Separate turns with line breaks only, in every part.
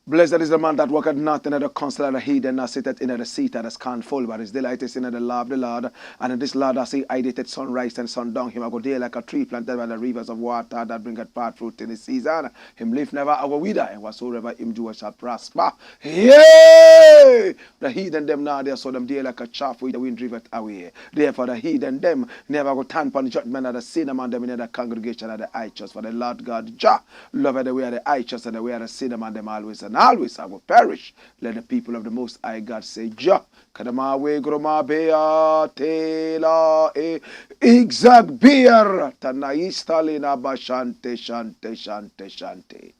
Blessed is the man that walketh not in the counsel of the heathen, nor sitteth in the seat that is scornful, but his delight is in the law of the Lord. And in this law does he hide it sunrise and sundown. Him a go there like a tree planted by the rivers of water that bringeth forth fruit in his season. Him live never a go wither, and whatsoever him do shall prosper. Yea! The heathen them now there, so them there like a chaff which the wind driveth away. Therefore the heathen them never go stand upon the judgment of the sin among them in the congregation of the righteous. For the Lord God Jah loveth the way of the righteous, and the way of the sin among them always and always I will perish. Let the people of the Most High God say, Jah, kadama we groma bea tela exag beer tanaistalina bashante shante shante shante.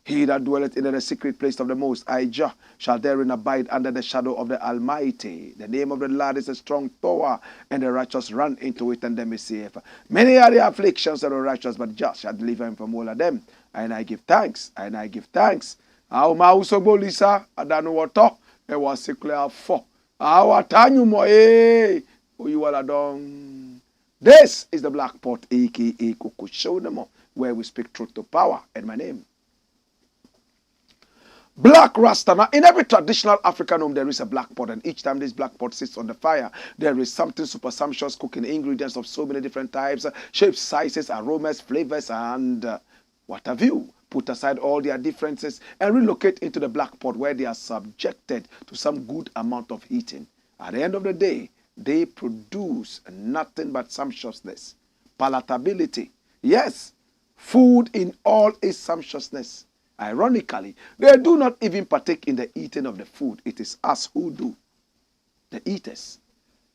He that dwelleth in the secret place of the Most High Jah shall therein abide under the shadow of the Almighty. The name of the Lord is a strong tower, and the righteous run into it, and them is safe. Many are the afflictions of the righteous, but Jah shall deliver him from all of them. And I give thanks, and I give thanks. Au mauso bolisa adanu wato e wasikle afo. Au atanyu mo oyuwala dong. This is the Black Pot, aka Kukushonamo, where we speak truth to power. And my name, Black Rasta. Now, in every traditional African home, there is a black pot, and each time this black pot sits on the fire, there is something super sumptuous cooking, ingredients of so many different types, shapes, sizes, aromas, flavors, and what have you. Put aside all their differences and relocate into the black pot where they are subjected to some good amount of heating. At the end of the day, they produce nothing but sumptuousness, palatability. Yes, food in all is sumptuousness. Ironically, they do not even partake in the eating of the food. It is us who do, the eaters.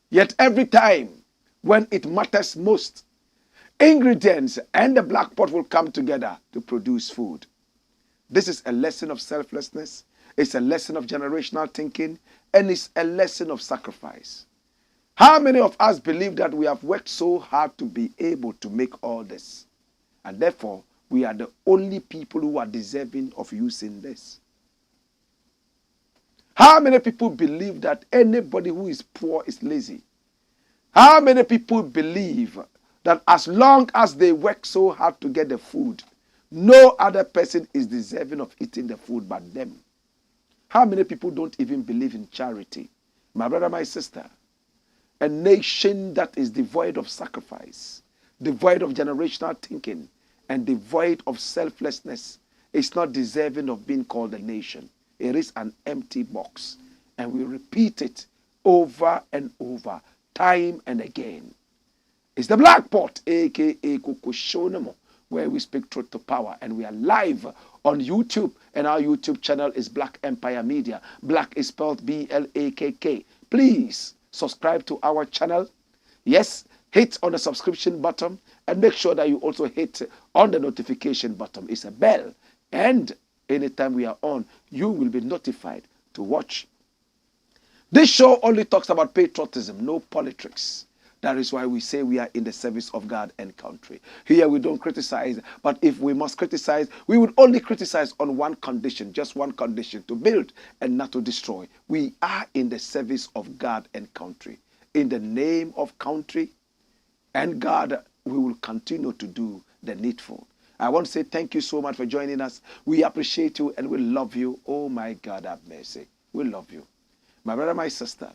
Yet every time when it matters most, ingredients and the black pot will come together to produce food. This is a lesson of selflessness. It's a lesson of generational thinking, and it's a lesson of sacrifice. How many of us believe that we have worked so hard to be able to make all this, and therefore we are the only people who are deserving of using this? How many people believe that anybody who is poor is lazy? How many people believe that as long as they work so hard to get the food, no other person is deserving of eating the food but them? How many people don't even believe in charity? My brother, my sister, a nation that is devoid of sacrifice, devoid of generational thinking, and devoid of selflessness is not deserving of being called a nation. It is an empty box. And we repeat it over and over, time and again. It's the Black Pot, aka Kukushonamo, where we speak truth to power. And we are live on YouTube. And our YouTube channel is Black Empire Media. Black is spelled B-L-A-K-K. Please subscribe to our channel. Yes, hit on the subscription button. And make sure that you also hit on the notification button. It's a bell. And anytime we are on, you will be notified to watch. This show only talks about patriotism, no politics. That is why we say we are in the service of God and country. Here we don't criticize, but if we must criticize, we would only criticize on one condition, just one condition, to build and not to destroy. We are in the service of God and country. In the name of country and God, we will continue to do the needful. I want to say thank you so much for joining us. We appreciate you and we love you. Oh my God, have mercy. We love you. My brother, my sister,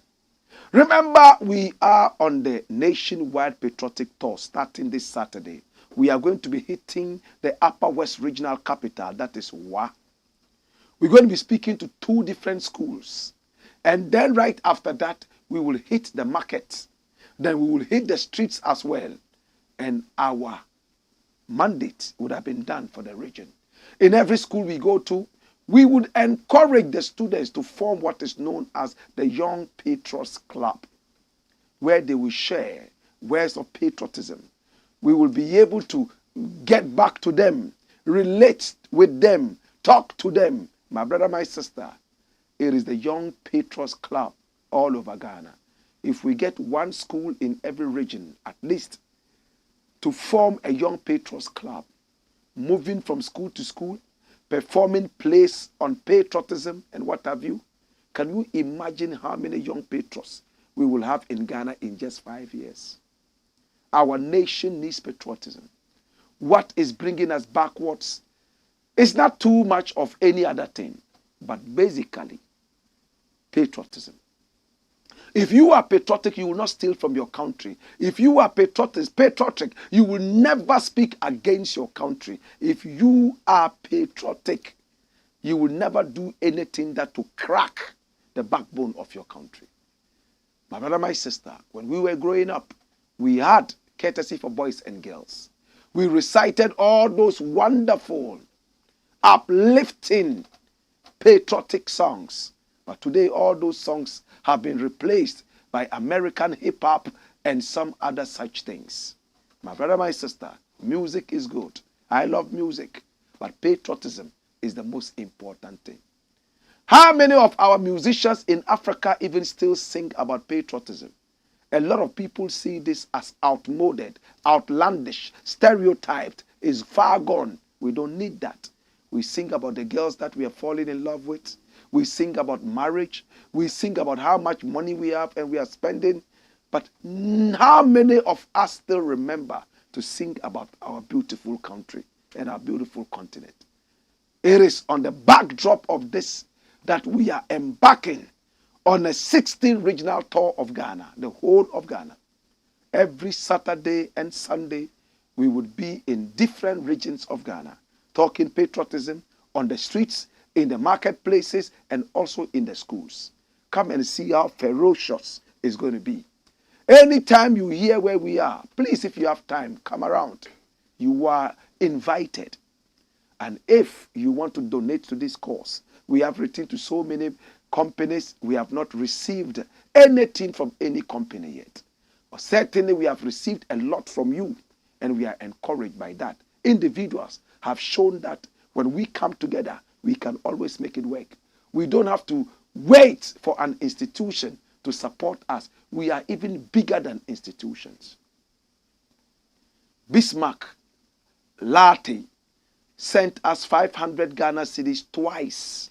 remember, we are on the nationwide patriotic tour starting this Saturday. We are going to be hitting the Upper West Regional Capital, that is Wa. We're going to be speaking to 2 different schools. And then right after that, we will hit the markets. Then we will hit the streets as well. And our mandate would have been done for the region. In every school we go to, we would encourage the students to form what is known as the Young Patriots Club, where they will share words of patriotism. We will be able to get back to them, relate with them, talk to them. My brother, my sister, it is the Young Patriots Club all over Ghana. If we get one school in every region, at least, to form a Young Patriots Club, moving from school to school, performing plays on patriotism and what have you, can you imagine how many young patriots we will have in Ghana in just 5 years? Our nation needs patriotism. What is bringing us backwards is not too much of any other thing, but basically patriotism. If you are patriotic, you will not steal from your country. If you are patriotic, you will never speak against your country. If you are patriotic, you will never do anything that will crack the backbone of your country. My brother, my sister, when we were growing up, we had courtesy for boys and girls. We recited all those wonderful, uplifting, patriotic songs. But today, all those songs have been replaced by American hip-hop and some other such things. My brother, my sister, music is good. I love music. But patriotism is the most important thing. How many of our musicians in Africa even still sing about patriotism? A lot of people see this as outmoded, outlandish, stereotyped, is far gone. We don't need that. We sing about the girls that we are falling in love with. We sing about marriage. We sing about how much money we have and we are spending. But how many of us still remember to sing about our beautiful country and our beautiful continent? It is on the backdrop of this that we are embarking on a 16th regional tour of Ghana, the whole of Ghana. Every Saturday and Sunday, we would be in different regions of Ghana, talking patriotism on the streets, in the marketplaces, and also in the schools. Come and see how ferocious it's going to be. Anytime you hear where we are, please, if you have time, come around. You are invited. And if you want to donate to this cause, we have written to so many companies. We have not received anything from any company yet. But certainly we have received a lot from you, and we are encouraged by that. Individuals have shown that when we come together, we can always make it work. We don't have to wait for an institution to support us. We are even bigger than institutions. Bismarck Latte sent us 500 Ghana cedis twice.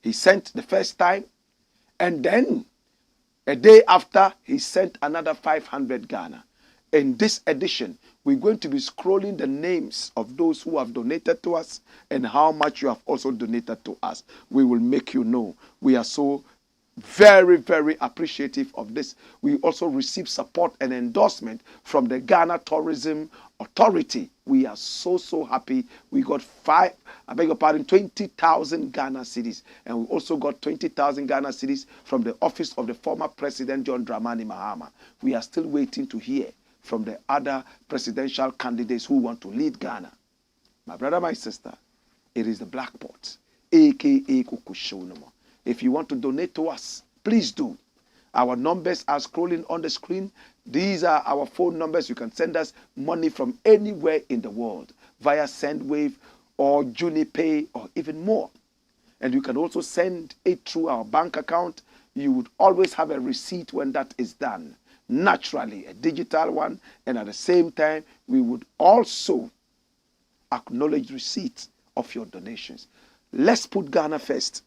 He sent the first time, and then a day after, he sent another 500 Ghana. In this edition, we're going to be scrolling the names of those who have donated to us and how much you have also donated to us. We will make you know. We are so very, very appreciative of this. We also receive support and endorsement from the Ghana Tourism Authority. We are so, so happy. We got 20,000 Ghana cedis. And we also got 20,000 Ghana cedis from the office of the former President John Dramani Mahama. We are still waiting to hear from the other presidential candidates who want to lead Ghana. My brother, my sister, it is the Blakk Pot, a.k.a. Kukushonomo. If you want to donate to us, please do. Our numbers are scrolling on the screen. These are our phone numbers. You can send us money from anywhere in the world via SendWave or JuniPay or even more. And you can also send it through our bank account. You would always have a receipt when that is done. Naturally, a digital one. And at the same time, we would also acknowledge receipt of your donations. Let's put Ghana first.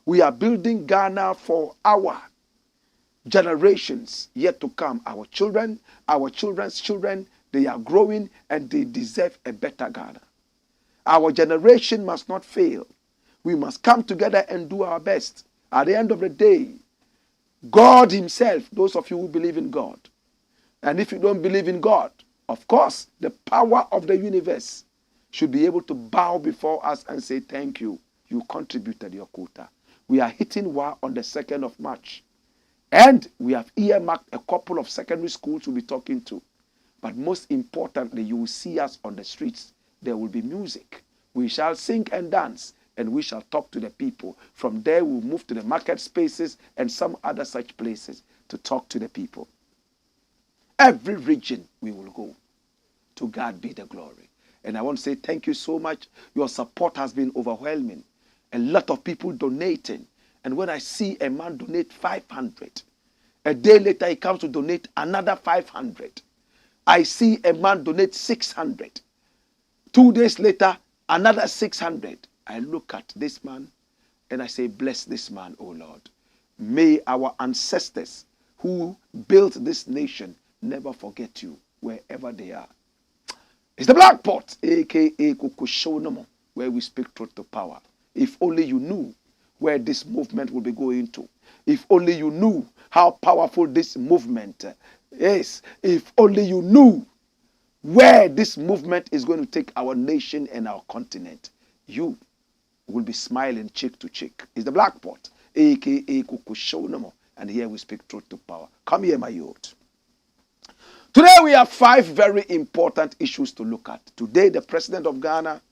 We are building Ghana for our generations yet to come. Our children, our children's children, they are growing and they deserve a better Ghana. Our generation must not fail. We must come together and do our best. At the end of the day, God himself, those of you who believe in God, and if you don't believe in God, of course, the power of the universe should be able to bow before us and say, thank you. You contributed your quota. We are hitting war on the 2nd of March. And we have earmarked a couple of secondary schools we'll be talking to. But most importantly, you will see us on the streets. There will be music. We shall sing and dance, and we shall talk to the people. From there, we'll move to the market spaces and some other such places to talk to the people. Every region we will go. To God be the glory. And I want to say thank you so much. Your support has been overwhelming. A lot of people donating. And when I see a man donate 500, a day later he comes to donate another 500. I see a man donate 600. 2 days later, another 600. I look at this man and I say, bless this man, O Lord. May our ancestors who built this nation never forget you wherever they are. It's the Blakk Pot, a.k.a. Kukushonomo, where we speak truth to power. If only you knew where this movement will be going to. If only you knew how powerful this movement is. If only you knew where this movement is going to take our nation and our continent. You will be smiling cheek to cheek. It's the Blakk Pot, a.k.a. Kukushonomo. And here we speak truth to power. Come here, my youth. Today we have 5 very important issues to look at. Today the President of Ghana,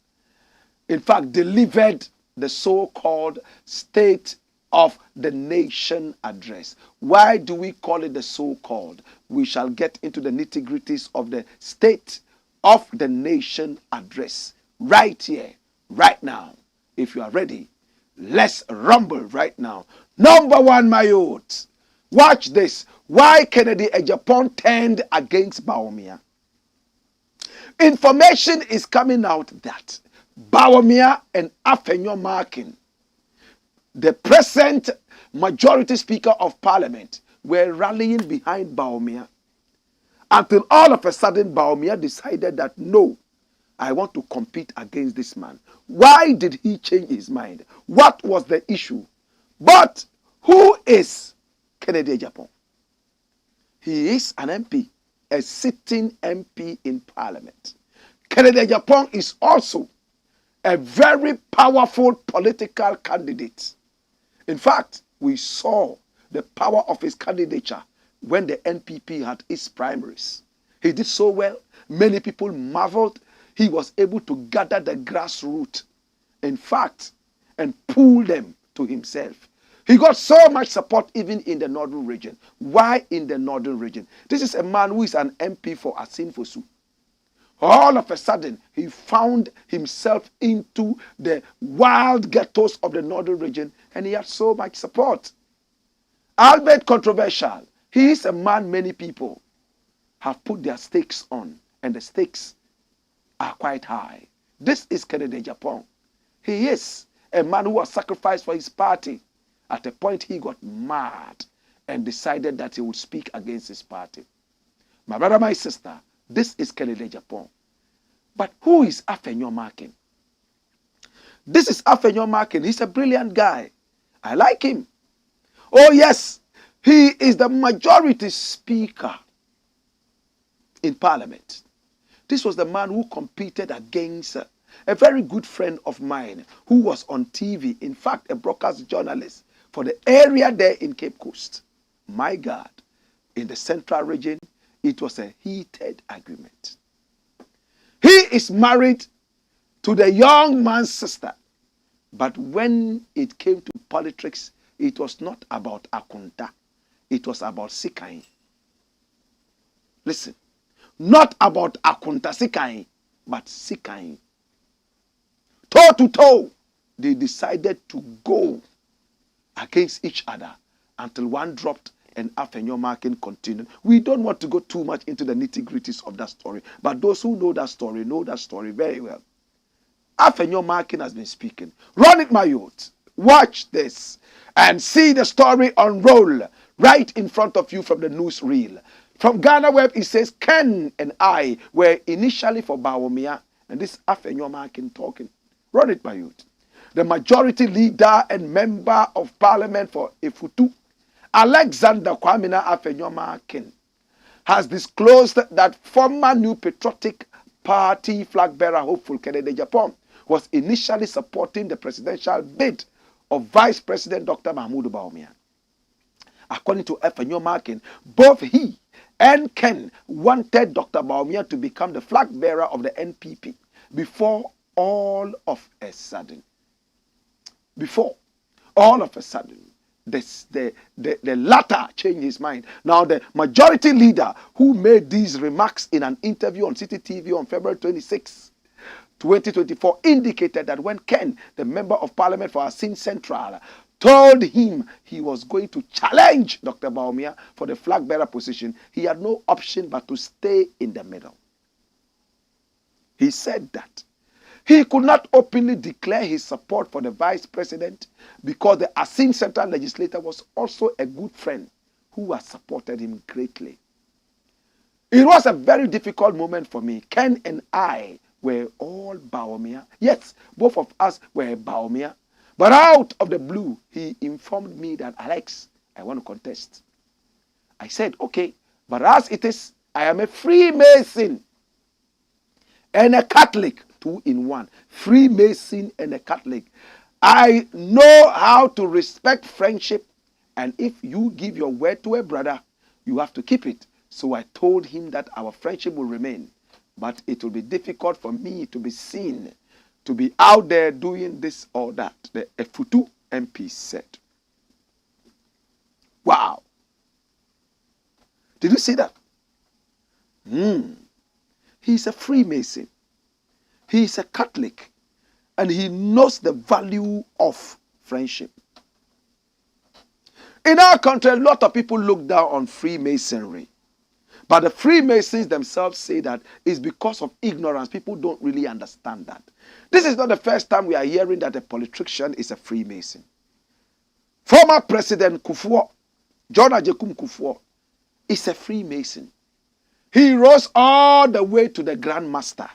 in fact, delivered the so-called State of the Nation address. Why do we call it the so-called? We shall get into the nitty-gritties of the State of the Nation address right here, right now. If you are ready, let's rumble right now. Number 1, my youth. Watch this. Why Kennedy Agyapong turned against Bawumia. Information is coming out that Bawumia and Afenyo Markin, the present majority speaker of parliament, were rallying behind Bawumia until all of a sudden Bawumia decided that no, I want to compete against this man. Why did he change his mind? What was the issue? But who is Kennedy Agyapong? He is an MP, a sitting MP in parliament. Kennedy Agyapong is also a very powerful political candidate. In fact, we saw the power of his candidature when the NPP had its primaries. He did so well. Many people marveled. He was able to gather the grassroots, in fact, and pull them to himself. He got so much support even in the northern region. Why in the northern region? This is a man who is an MP for Asin Fosu. All of a sudden, he found himself into the wild ghettos of the northern region, and he had so much support. Albeit controversial, he is a man many people have put their stakes on, and the stakes are quite high. This is Kennedy Agyapong. He is a man who was sacrificed for his party. At a point, he got mad and decided that he would speak against his party. My brother, my sister, this is Kennedy Agyapong. But who is Afenyo Markin? This is Afenyo Markin. He's a brilliant guy. I like him. Oh yes, he is the majority speaker in parliament. This was the man who competed against a very good friend of mine who was on TV, in fact, a broadcast journalist for the area there in Cape Coast. My God, in the central region, it was a heated argument. He is married to the young man's sister. But when it came to politics, it was not about Akunta. It was about Sikai. Listen, not about Akunta Sikai, but Sikai. Toe to toe, they decided to go against each other until one dropped and Afenyo Markin continued. We don't want to go too much into the nitty-gritties of that story, but those who know that story very well. Afenyo Markin has been speaking. Run it, my youth. Watch this and see the story unroll right in front of you from the newsreel. From Ghana Web, it says, Ken and I were initially for Bawumia, and this Afenyo Markin talking. Run it, my youth. The majority leader and member of parliament for Efutu, Alexander Kwamina Afenyo Markin, has disclosed that former New Patriotic Party flag bearer hopeful Kennedy Agyapong was initially supporting the presidential bid of Vice President Dr. Mahmoud Bawumia. According according to Efenyo Markin, both he and Ken wanted Dr. Bawumia to become the flag bearer of the NPP before all of a sudden, the latter changed his mind. Now, the majority leader who made these remarks in an interview on City TV on February 26, 2024, indicated that when Ken, the member of parliament for Asin Central, told him he was going to challenge Dr. Bawumia for the flag bearer position, he had no option but to stay in the middle. He said that he could not openly declare his support for the vice president because the Asin Central legislator was also a good friend who has supported him greatly. It was a very difficult moment for me. Ken and I were all Bawumia. Yes, both of us were Bawumia. But out of the blue, he informed me that, Alex, I want to contest. I said, okay, but as it is, I am a Freemason and a Catholic, 2 in 1. Freemason and a Catholic. I know how to respect friendship, and if you give your word to a brother, you have to keep it. So I told him that our friendship will remain, but it will be difficult for me to be seen to be out there doing this or that, the Efutu MP said. Wow. Did you see that? He's a Freemason. He's a Catholic. And he knows the value of friendship. In our country, a lot of people look down on Freemasonry. But the Freemasons themselves say that it's because of ignorance. People don't really understand that. This is not the first time we are hearing that a politician is a Freemason. Former President Kufuor, John Agyapong Kufuor, is a Freemason. He rose all the way to the Grand Master.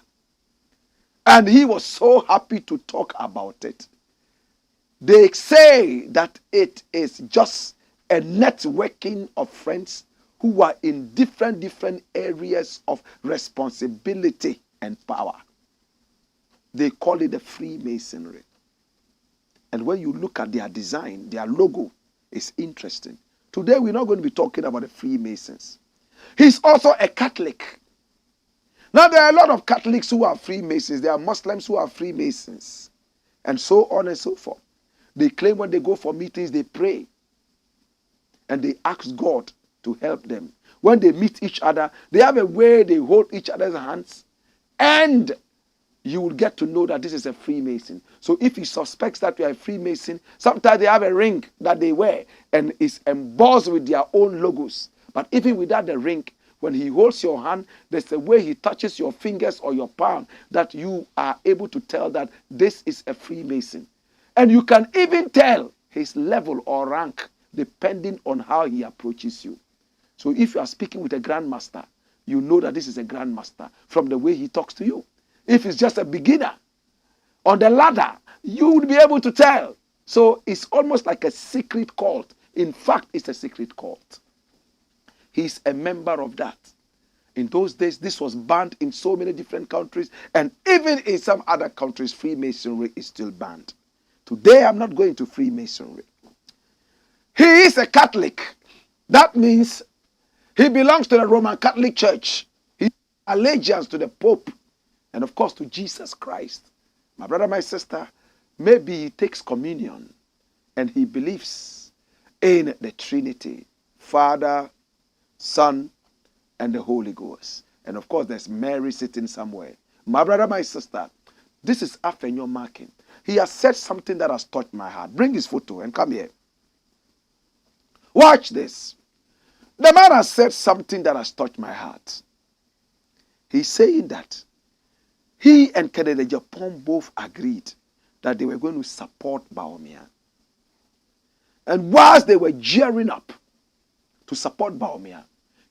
And he was so happy to talk about it. They say that it is just a networking of friends who are in different areas of responsibility and power. They call it the Freemasonry. And when you look at their design, their logo is interesting. Today we're not going to be talking about the Freemasons. He's also a Catholic. Now there are a lot of Catholics who are Freemasons. There are Muslims who are Freemasons. And so on and so forth. They claim when they go for meetings, they pray. And they ask God to help them. When they meet each other, they have a way they hold each other's hands. And you will get to know that this is a Freemason. So if he suspects that you are a Freemason, sometimes they have a ring that they wear and is embossed with their own logos. But even without the ring, when he holds your hand, there's a way he touches your fingers or your palm that you are able to tell that this is a Freemason. And you can even tell his level or rank depending on how he approaches you. So if you are speaking with a grandmaster, you know that this is a grandmaster from the way he talks to you. If it's just a beginner on the ladder, you would be able to tell. So it's almost like a secret cult. In fact, it's a secret cult. He's a member of that. In those days, this was banned in so many different countries. And even in some other countries, Freemasonry is still banned. Today, I'm not going to Freemasonry. He is a Catholic. That means he belongs to the Roman Catholic Church. He has allegiance to the Pope. And of course, to Jesus Christ. My brother, my sister, maybe he takes communion and he believes in the Trinity, Father, Son, and the Holy Ghost. And of course, there's Mary sitting somewhere. My brother, my sister, this is Afenyo Markin. He has said something that has touched my heart. Bring his photo and come here. Watch this. The man has said something that has touched my heart. He's saying that he and Kennedy Agyapong both agreed that they were going to support Bawumia. And whilst they were gearing up to support Bawumia,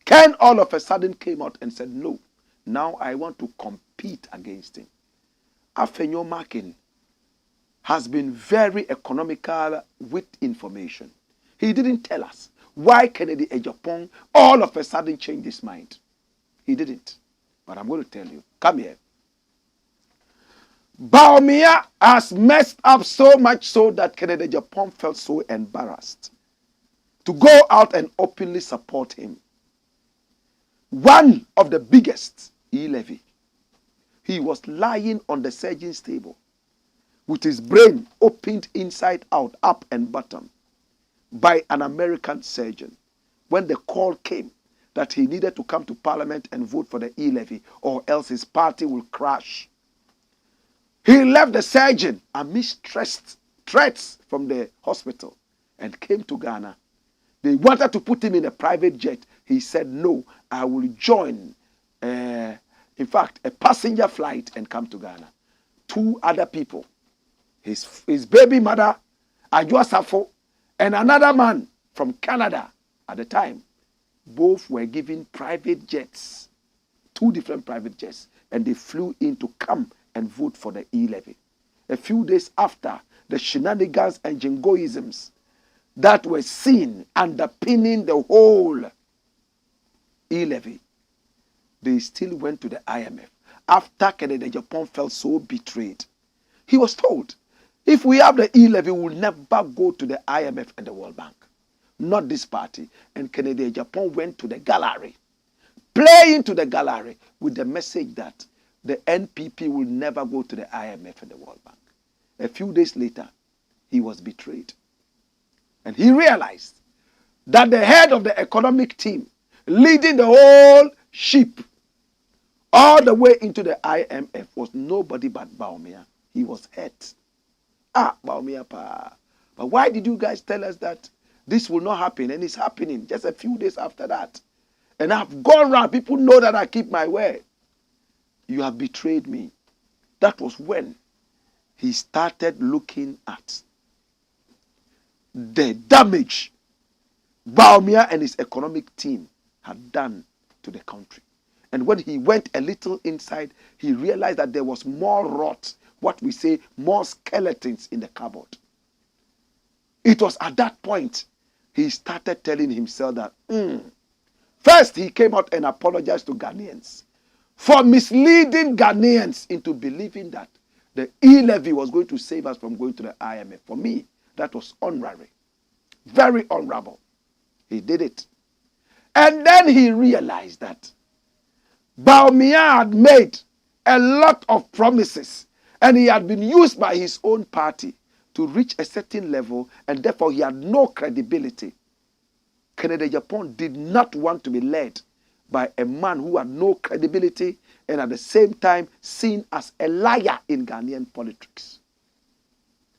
Ken all of a sudden came out and said, no, now I want to compete against him. Afenyo Markin has been very economical with information. He didn't tell us why Kennedy Agyapong all of a sudden changed his mind. He didn't. But I'm going to tell you. Come here. Bawumia has messed up so much so that Kennedy Agyapong felt so embarrassed to go out and openly support him. One of the biggest, E-Levy. He was lying on the surgeon's table with his brain opened inside out, up and bottom, by an American surgeon when the call came that he needed to come to parliament and vote for the E-Levy or else his party will crash. He left the surgeon amidst threats from the hospital and came to Ghana. They wanted to put him in a private jet. He said, no, I will join, in fact, a passenger flight and come to Ghana. Two other people, his baby mother, Agyapong, and another man from Canada at the time, both were given private jets, two different private jets, and they flew in to come and vote for the E-Levy. A few days after, the shenanigans and jingoisms that were seen underpinning the whole E-Levy, they still went to the IMF. After Kennedy Agyapong felt so betrayed, he was told, if we have the E-Levy, we will never go to the IMF and the World Bank. Not this party. And Kennedy Agyapong went to the gallery, playing to the gallery with the message that the NPP will never go to the IMF and the World Bank. A few days later, he was betrayed. And he realized that the head of the economic team, leading the whole ship all the way into the IMF, was nobody but Bawumia. He was hurt. Bawumia pa. But why did you guys tell us that this will not happen? And it's happening just a few days after that. And I've gone around. People know that I keep my word. You have betrayed me. That was when he started looking at the damage Bawumia and his economic team had done to the country. And when he went a little inside, he realized that there was more rot, what we say, more skeletons in the cupboard. It was at that point he started telling himself that, First, he came out and apologized to Ghanaians for misleading Ghanaians into believing that the E-Levy was going to save us from going to the IMF. For me, that was honorary. Very honorable. He did it. And then he realized that Bawumia had made a lot of promises and he had been used by his own party to reach a certain level, and therefore he had no credibility. Kennedy Agyapong did not want to be led by a man who had no credibility and at the same time seen as a liar in Ghanaian politics.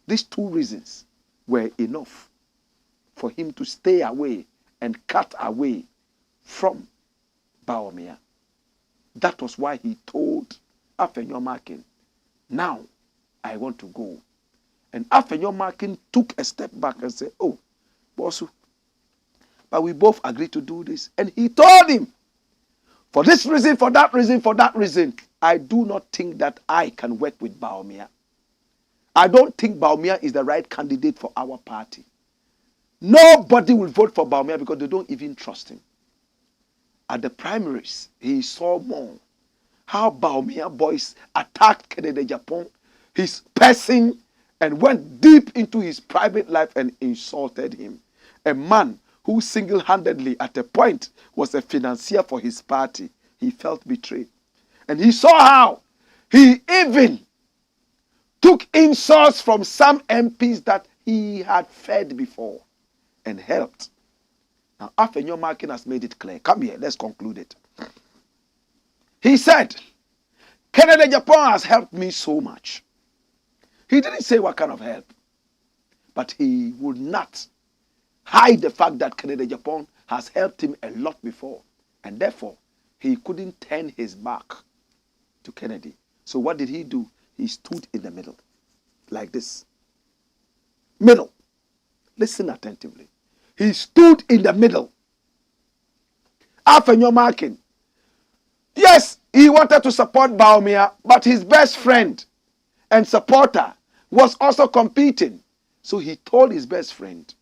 These two reasons were enough for him to stay away and cut away from Bawumia. That was why he told Afenyomakin, now I want to go. And Afenyomakin took a step back and said, oh, Bosu, but we both agreed to do this. And he told him, for this reason, for that reason, for that reason, I do not think that I can work with Bawumia. I don't think Bawumia is the right candidate for our party. Nobody will vote for Bawumia because they don't even trust him. At the primaries, he saw more how Bawumia boys attacked Kennedy Agyapong, his person, and went deep into his private life and insulted him. A man who single-handedly at a point was a financier for his party. He felt betrayed. And he saw how he even took insults from some MPs that he had fed before and helped. Now, Afenyomakin has made it clear. Come here, let's conclude it. He said, Kennedy Agyapong has helped me so much. He didn't say what kind of help, but he would not hide the fact that Kennedy Agyapong has helped him a lot before, and therefore he couldn't turn his back to Kennedy. So what did he do? He stood in the middle, like this. Middle. Listen attentively. He stood in the middle. Afenyomakin. Yes, he wanted to support Bawumia, but his best friend and supporter was also competing. So he told his best friend,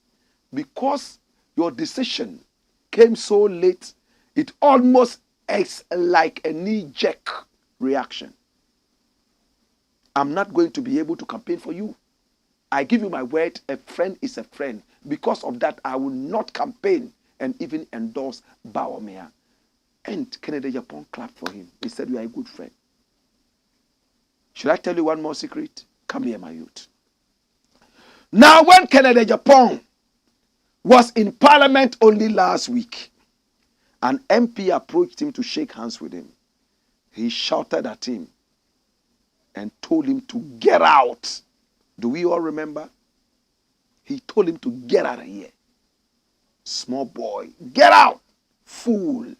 because your decision came so late, it almost acts like a knee-jerk reaction. I'm not going to be able to campaign for you. I give you my word, a friend is a friend. Because of that, I will not campaign and even endorse Bawumia. And Kennedy Agyapong clapped for him. He said, you are a good friend. Should I tell you one more secret? Come here, my youth. Now, when Kennedy Agyapong was in Parliament only last week, an MP approached him to shake hands with him. He shouted at him and told him to get out. Do we all remember? He told him to get out of here. Small boy, get out, fool.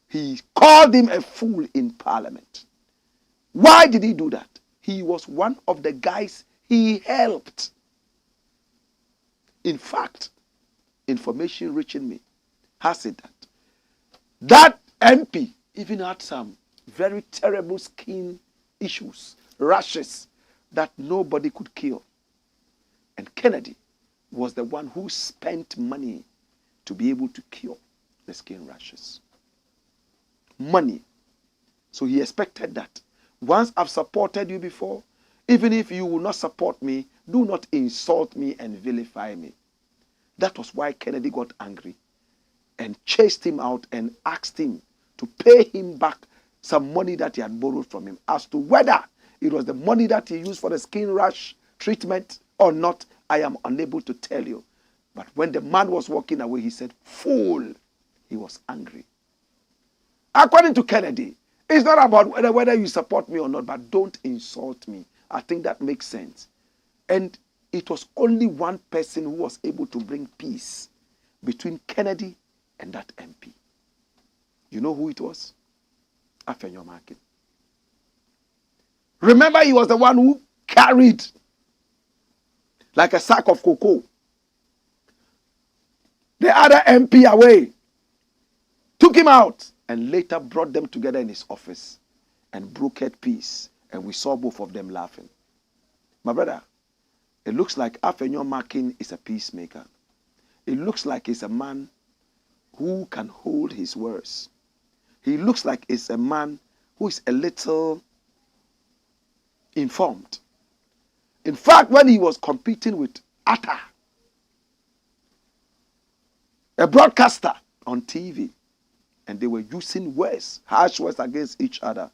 He called him a fool in Parliament. Why did he do that? He was one of the guys he helped. In fact, information reaching me has it that MP even had some very terrible skin issues, rashes that nobody could cure. And Kennedy was the one who spent money to be able to cure the skin rashes. Money. So he expected that. Once I've supported you before, even if you will not support me, do not insult me and vilify me. That was why Kennedy got angry and chased him out and asked him to pay him back some money that he had borrowed from him. As to whether it was the money that he used for the skin rash treatment or not, I am unable to tell you. But when the man was walking away, he said, fool. He was angry. According to Kennedy, it's not about whether you support me or not, but don't insult me. I think that makes sense. And it was only one person who was able to bring peace between Kennedy and that MP. You know who it was? Afenyo Markin. Remember, he was the one who carried like a sack of cocoa the other MP away, took him out, and later brought them together in his office and brokered peace. And we saw both of them laughing. My brother, it looks like Afenyo Markin is a peacemaker. It looks like he's a man who can hold his words. He looks like he's a man who is a little informed. In fact, when he was competing with Atta, a broadcaster on TV, and they were using words, harsh words against each other,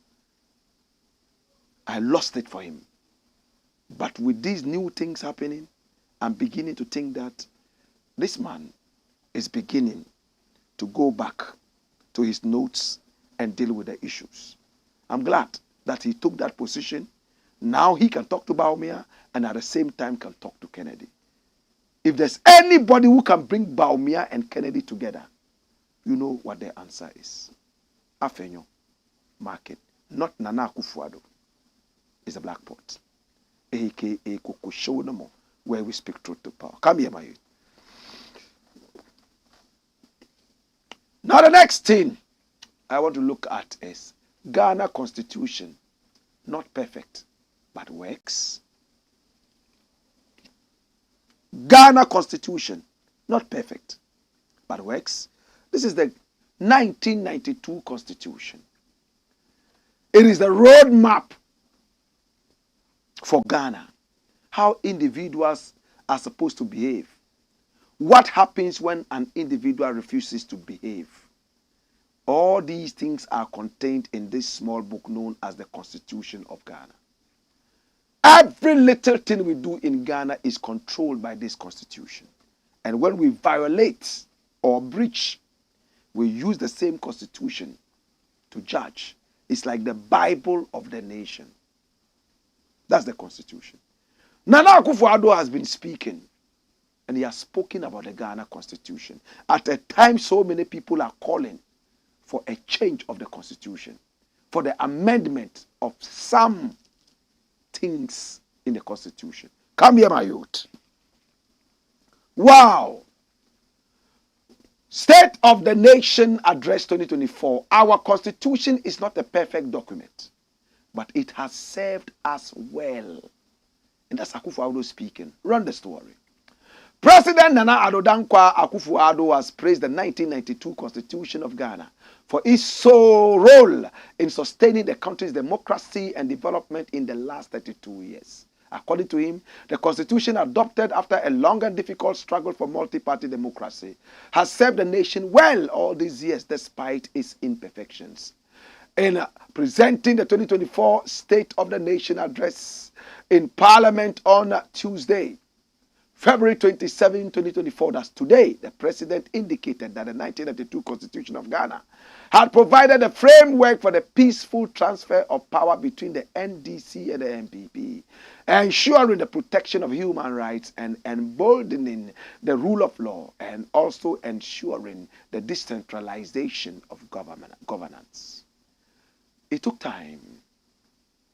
I lost it for him. But with these new things happening, I'm beginning to think that this man is beginning to go back to his notes and deal with the issues. I'm glad that he took that position. Now he can talk to Bawumia and at the same time can talk to Kennedy. If there's anybody who can bring Bawumia and Kennedy together, you know what the answer is. Afenyo Markin, not Nana Akufo-Addo, is a black pot, a.k.a. Koko Show no more, where we speak truth to power. Come here, my youth. Now the next thing I want to look at is Ghana Constitution, not perfect, but works. Ghana Constitution, not perfect, but works. This is the 1992 Constitution. It is the roadmap for Ghana, how individuals are supposed to behave. What happens when an individual refuses to behave? All these things are contained in this small book known as the Constitution of Ghana. Every little thing we do in Ghana is controlled by this Constitution. And when we violate or breach, we use the same Constitution to judge. It's like the Bible of the nation. That's the Constitution. Nana Akufo-Addo has been speaking, and he has spoken about the Ghana Constitution. At a time, so many people are calling for a change of the Constitution, for the amendment of some things in the Constitution. Come here, my youth. Wow. State of the Nation Address 2024. Our Constitution is not a perfect document, but it has served us well. And that's Akufo-Addo speaking. Run the story. President Nana Addo Dankwa Akufo-Addo has praised the 1992 Constitution of Ghana for its sole role in sustaining the country's democracy and development in the last 32 years. According to him, the constitution adopted after a long and difficult struggle for multi-party democracy has served the nation well all these years despite its imperfections. In presenting the 2024 State of the Nation address in Parliament on Tuesday, February 27, 2024, that's today, the president indicated that the 1992 Constitution of Ghana had provided a framework for the peaceful transfer of power between the NDC and the NPP, ensuring the protection of human rights and emboldening the rule of law, and also ensuring the decentralization of governance. It took time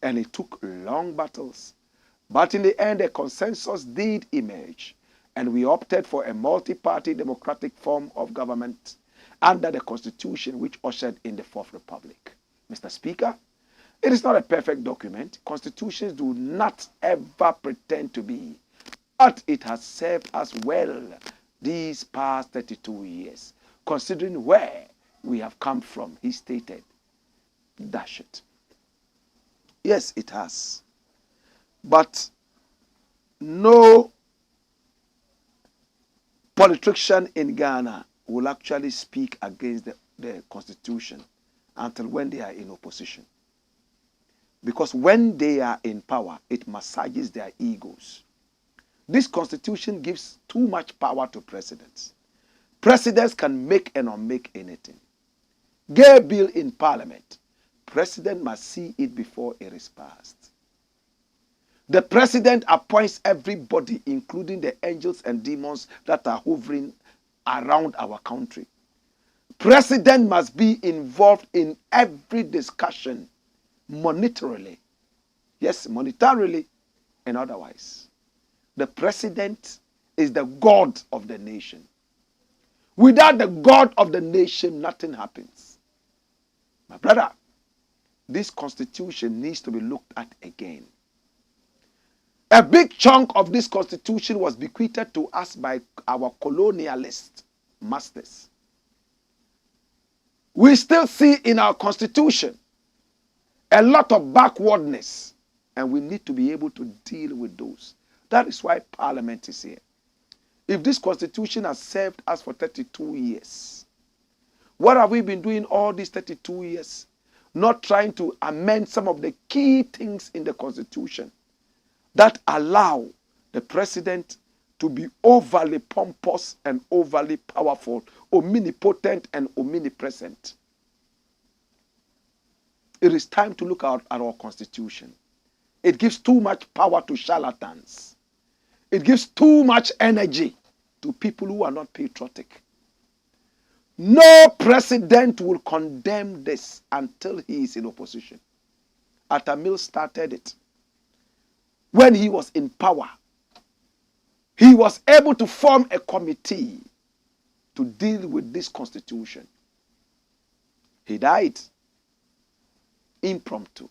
and it took long battles. But in the end, a consensus did emerge, and we opted for a multi-party democratic form of government under the Constitution, which ushered in the Fourth Republic. Mr. Speaker, it is not a perfect document. Constitutions do not ever pretend to be, but it has served us well these past 32 years, considering where we have come from, he stated. Dash it. Yes, it has. But no politician in Ghana will actually speak against the constitution until when they are in opposition. Because when they are in power, it massages their egos. This constitution gives too much power to presidents. Presidents can make and unmake anything. Gay bill in parliament, president must see it before it is passed. The president appoints everybody, including the angels and demons that are hovering around our country. President must be involved in every discussion, monetarily. Yes, monetarily and otherwise. The president is the God of the nation. Without the God of the nation, nothing happens. My brother, this constitution needs to be looked at again. A big chunk of this constitution was bequeathed to us by our colonialist masters. We still see in our constitution a lot of backwardness, and we need to be able to deal with those. That is why Parliament is here. If this constitution has served us for 32 years, what have we been doing all these 32 years? Not trying to amend some of the key things in the constitution that allow the president to be overly pompous and overly powerful, omnipotent and omnipresent. It is time to look out at our constitution. It gives too much power to charlatans. It gives too much energy to people who are not patriotic. No president will condemn this until he is in opposition. Atamil started it. When he was in power, he was able to form a committee to deal with this constitution. He died impromptu.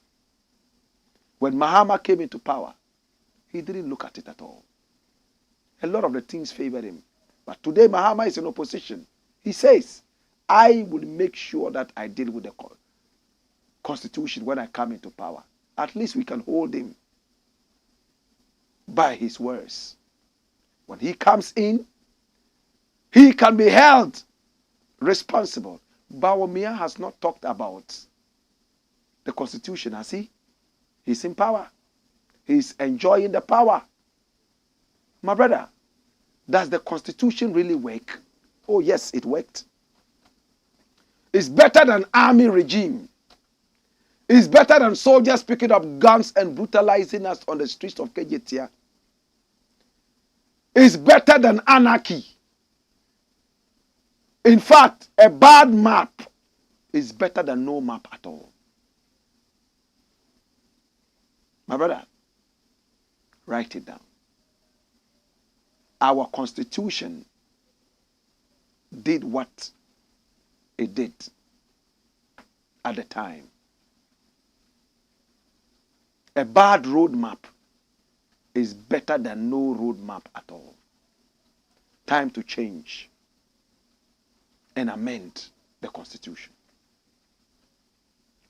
When Mahama came into power, he didn't look at it at all. A lot of the things favored him. But today Mahama is in opposition. He says, I will make sure that I deal with the constitution when I come into power. At least we can hold him by his words. When he comes in, he can be held responsible. Bawumia has not talked about the constitution, has he? He's in power. He's enjoying the power. My brother, does the constitution really work? Oh yes, it worked. It's better than army regime. It's better than soldiers picking up guns and brutalizing us on the streets of Kejetia. It's better than anarchy. In fact, a bad map is better than no map at all. My brother, write it down. Our constitution did what it did at the time. A bad roadmap is better than no roadmap at all. Time to change and amend the constitution.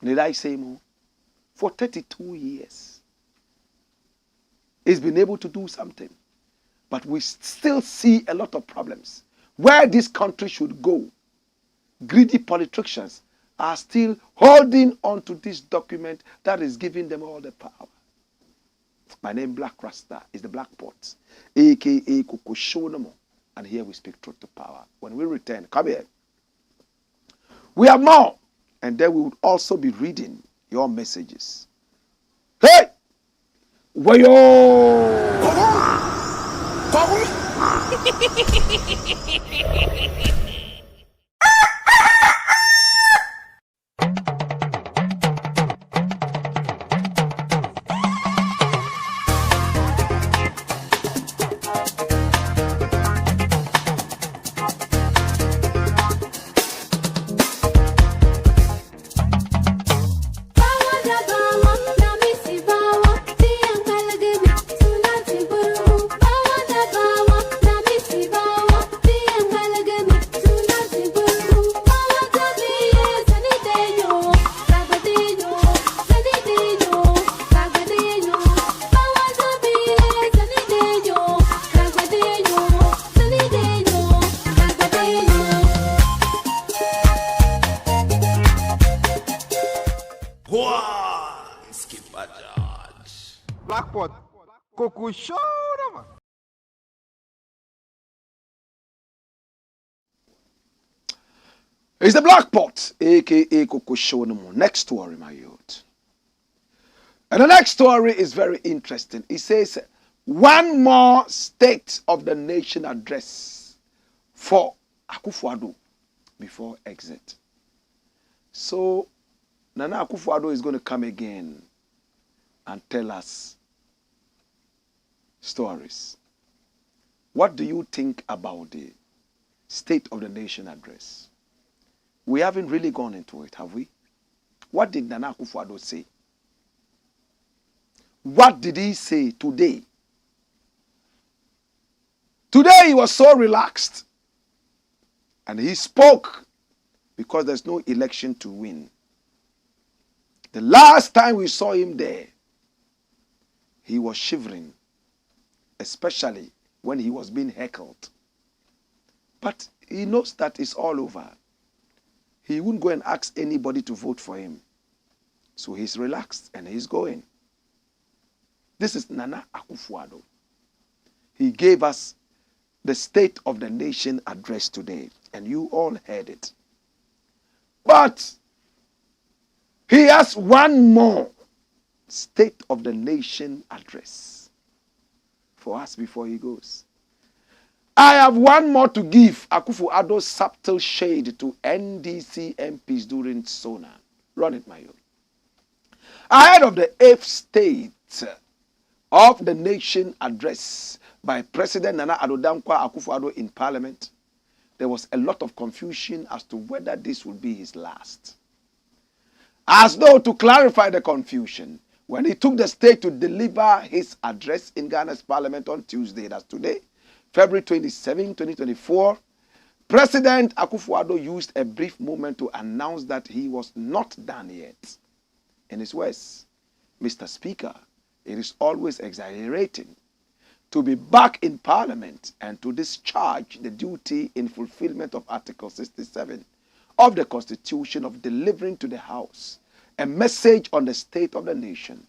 Did I say more? For 32 years, He's been able to do something. But we still see a lot of problems. Where this country should go, greedy politicians are still holding on to this document that is giving them all the power. My name, Blakk RASTA, is the Black Pot, a.k.a. Sona, and here we speak truth to power. When we return, come here. We have more, and then we would also be reading your messages. Hey! Wayo! It's the Black Pot, a.k.a. Sona. Next story, my youth. And the next story is very interesting. It says, one more State of the Nation address for Akufo-Addo before exit. So, Nana Akufo-Addo is going to come again and tell us stories. What do you think about the State of the Nation address? We haven't really gone into it, have we? What did Nana Akufo-Addo say? What did he say today? Today he was so relaxed. And he spoke because there's no election to win. The last time we saw him there, he was shivering, especially when he was being heckled. But he knows that it's all over. He wouldn't go and ask anybody to vote for him. So he's relaxed and he's going. This is Nana Akufo-Addo. He gave us the State of the Nation address today, and you all heard it. But he has one more State of the Nation address for us before he goes. I have one more to give Akufo-Addo's subtle shade to NDC MPs during Sona. Run it, my own. Ahead of the 8th State of the Nation address by President Nana Addo Dankwa Akufo-Addo in Parliament, there was a lot of confusion as to whether this would be his last. As though to clarify the confusion, when he took the stage to deliver his address in Ghana's Parliament on Tuesday, that's today, February 27, 2024, President Akufo-Addo used a brief moment to announce that he was not done yet. In his words, Mr. Speaker, it is always exhilarating to be back in Parliament and to discharge the duty in fulfillment of Article 67 of the Constitution of delivering to the House a message on the state of the nation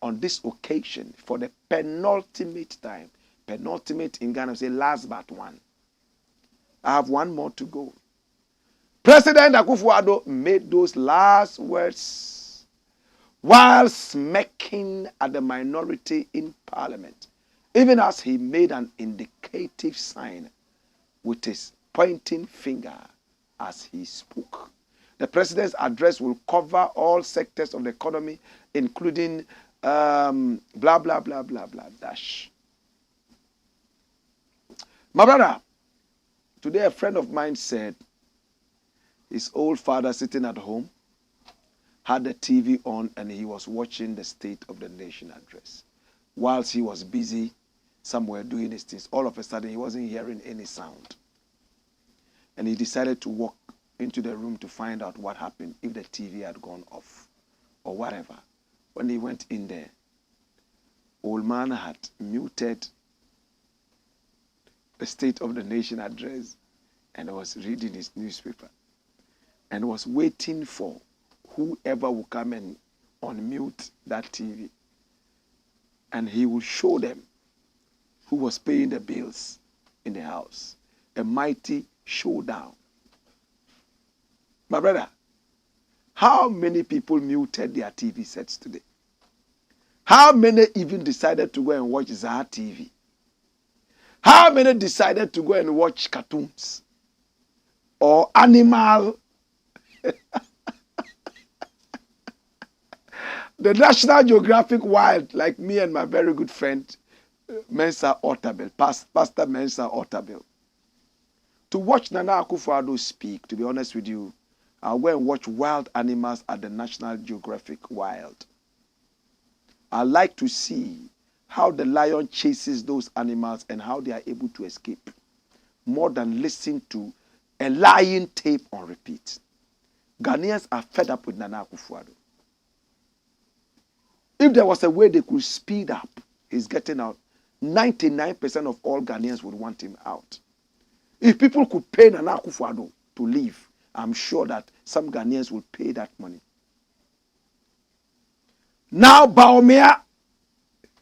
on this occasion for the penultimate time. Penultimate in Ghana, say last but one. I have one more to go. President Akufo-Addo made those last words while smirking at the minority in Parliament, even as he made an indicative sign with his pointing finger as he spoke. The president's address will cover all sectors of the economy, including blah, blah, blah, blah, blah, dash. My brother, today a friend of mine said his old father sitting at home had the TV on and he was watching the State of the Nation address. Whilst he was busy somewhere doing his things, all of a sudden he wasn't hearing any sound. And he decided to walk into the room to find out what happened, if the TV had gone off or whatever. When he went in there, old man had muted the State of the Nation address and was reading his newspaper and was waiting for whoever would come and unmute that TV. And he would show them who was paying the bills in the house. A mighty showdown. My brother, how many people muted their TV sets today? How many even decided to go and watch Zah TV? How many decided to go and watch cartoons or animal? The National Geographic Wild, like me and my very good friend, Mensa Otabil, Pastor Mensa Otabil. To watch Nana Akufo-Addo speak, to be honest with you, I'll go and watch wild animals at the National Geographic Wild. I like to see how the lion chases those animals and how they are able to escape, more than listen to a lying tape on repeat. Ghanaians are fed up with Nana Akufo-Addo. If there was a way they could speed up his getting out, 99% of all Ghanaians would want him out. If people could pay Nana Akufo-Addo to leave, I'm sure that some Ghanaians would pay that money. Now Bawumia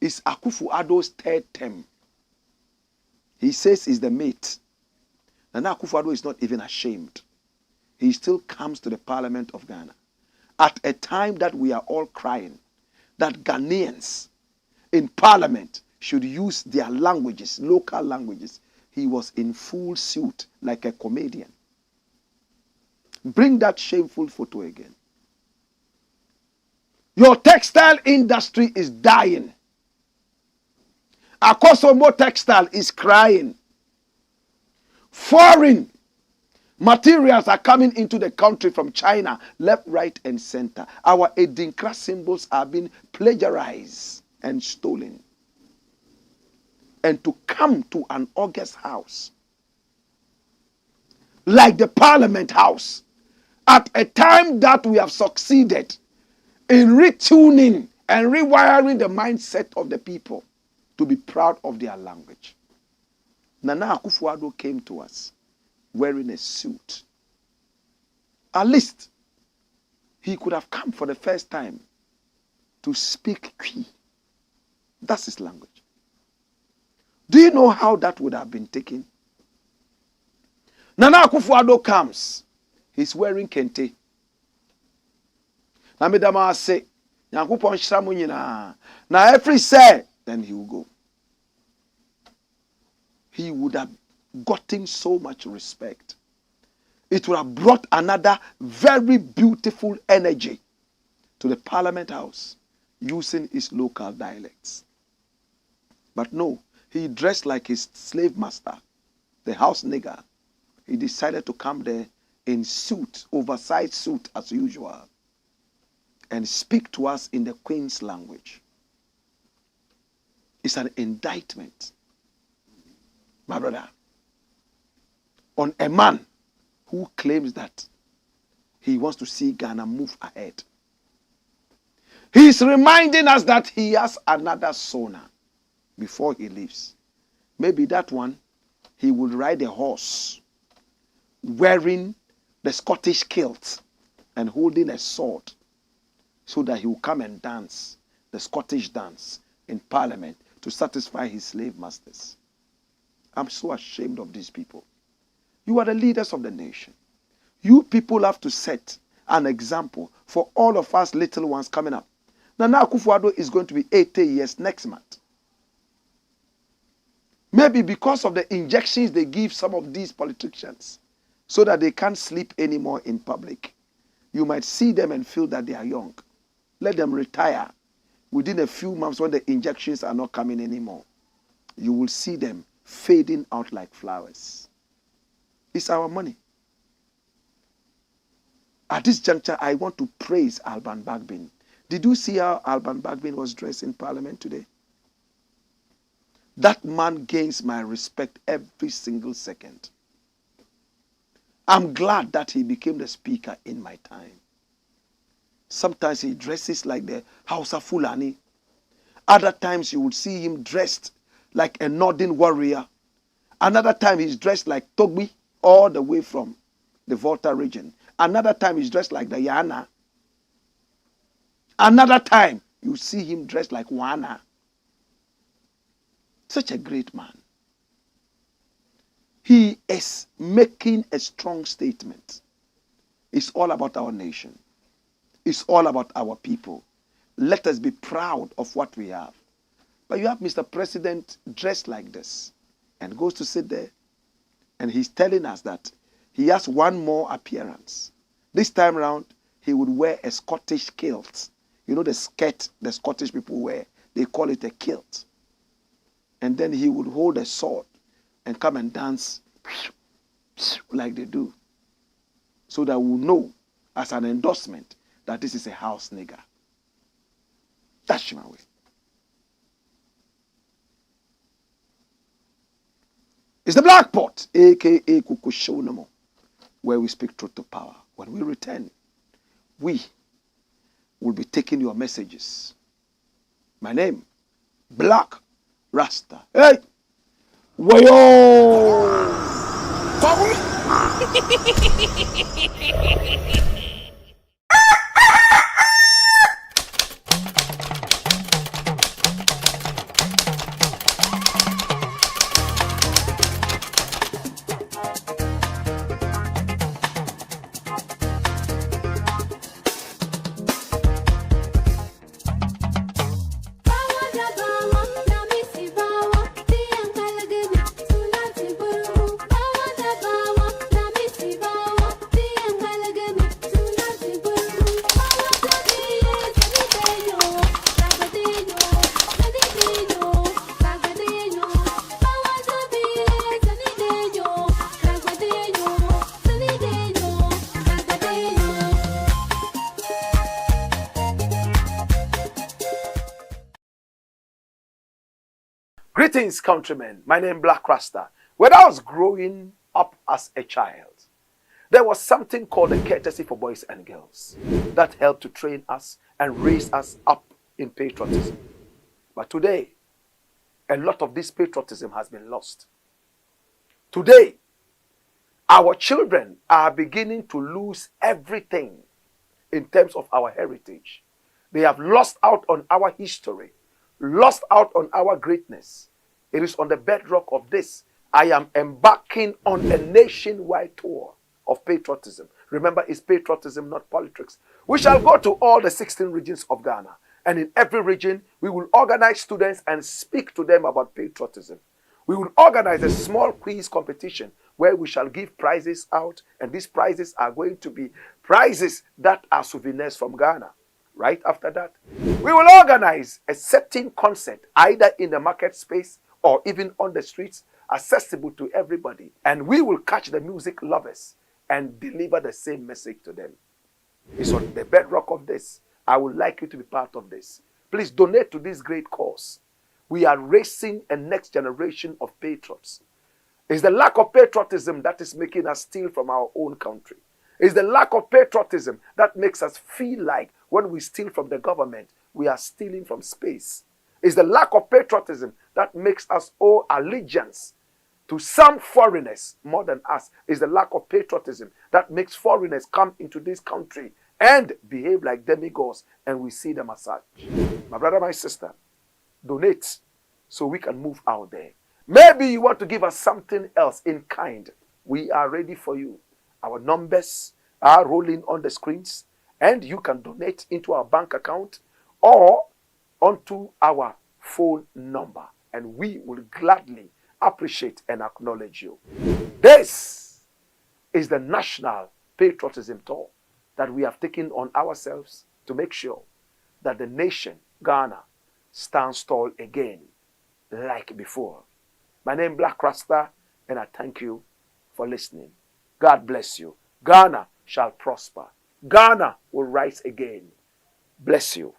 is Akufo-Addo's third term. He says he's the mate. Nana Akufo-Addo is not even ashamed. He still comes to the Parliament of Ghana at a time that we are all crying that Ghanaians in Parliament should use their languages, local languages. He was in full suit like a comedian. Bring that shameful photo again. Your textile industry is dying. Akosomo Textile is crying. Foreign materials are coming into the country from China, left, right, and center. Our Edinkra symbols are being plagiarized and stolen. And to come to an August house, like the Parliament House, at a time that we have succeeded in retuning and rewiring the mindset of the people to be proud of their language. Nana Akufo-Addo came to us wearing a suit. At least he could have come for the first time to speak Kwi. That's his language. Do you know how that would have been taken? Nana Akufo-Addo comes. He's wearing kente. Na medama say, Nyankopon hyira mo nyina. Na every say, then he will go. He would have gotten so much respect. It would have brought another very beautiful energy to the Parliament House using his local dialects. But no, he dressed like his slave master, the house nigger. He decided to come there in suit, oversized suit as usual, and speak to us in the Queen's language. It's an indictment, my brother, on a man who claims that he wants to see Ghana move ahead. He's reminding us that he has another Sona before he leaves. Maybe that one, he will ride a horse wearing the Scottish kilt and holding a sword so that he will come and dance the Scottish dance in Parliament to satisfy his slave masters. I'm so ashamed of these people. You are the leaders of the nation. You people have to set an example for all of us little ones coming up. Nana Akufo-Addo is going to be 80 years next month. Maybe because of the injections they give some of these politicians so that they can't sleep anymore in public. You might see them and feel that they are young. Let them retire. Within a few months when the injections are not coming anymore, you will see them fading out like flowers. It's our money. At this juncture, I want to praise Alban Bagbin. Did you see how Alban Bagbin was dressed in Parliament today? That man gains my respect every single second. I'm glad that he became the speaker in my time. Sometimes he dresses like the Hausa Fulani. Other times you would see him dressed like a northern warrior. Another time he's dressed like Togbi, all the way from the Volta region. Another time he's dressed like the Yana. Another time you see him dressed like Wana. Such a great man. He is making a strong statement. It's all about our nation. It's all about our people. Let us be proud of what we have. But you have Mr. President dressed like this and goes to sit there, and he's telling us that he has one more appearance. This time round, he would wear a Scottish kilt. You know the skirt the Scottish people wear? They call it a kilt. And then he would hold a sword and come and dance like they do. So that we'll know as an endorsement that this is a house nigger. That's my way. It's the Black Pot, aka Kukushonomo, where we speak truth to power. When we return, we will be taking your messages. My name, Blakk Rasta. Hey! Wayo! Greetings, countrymen. My name is Blakk Rasta. When I was growing up as a child, there was something called a courtesy for boys and girls that helped to train us and raise us up in patriotism. But today, a lot of this patriotism has been lost. Today, our children are beginning to lose everything in terms of our heritage. They have lost out on our history, lost out on our greatness. It is on the bedrock of this I am embarking on a nationwide tour of patriotism. Remember, it's patriotism, not politics. We shall go to all the 16 regions of Ghana. And in every region, we will organize students and speak to them about patriotism. We will organize a small quiz competition where we shall give prizes out. And these prizes are going to be prizes that are souvenirs from Ghana. Right after that, we will organize a certain concert, either in the market space or even on the streets, accessible to everybody. And we will catch the music lovers and deliver the same message to them. It's on the bedrock of this. I would like you to be part of this. Please donate to this great cause. We are raising a next generation of patriots. It's the lack of patriotism that is making us steal from our own country. It's the lack of patriotism that makes us feel like when we steal from the government, we are stealing from space. It's the lack of patriotism that makes us owe allegiance to some foreigners more than us. It's the lack of patriotism that makes foreigners come into this country and behave like demigods, and we see them as such. My brother, my sister, donate so we can move out there. Maybe you want to give us something else in kind. We are ready for you. Our numbers are rolling on the screens, and you can donate into our bank account or onto our phone number, and we will gladly appreciate and acknowledge you. This is the National Patriotism Tour that we have taken on ourselves to make sure that the nation, Ghana, stands tall again like before. My name is Blakk Rasta, and I thank you for listening. God bless you. Ghana shall prosper. Ghana will rise again. Bless you.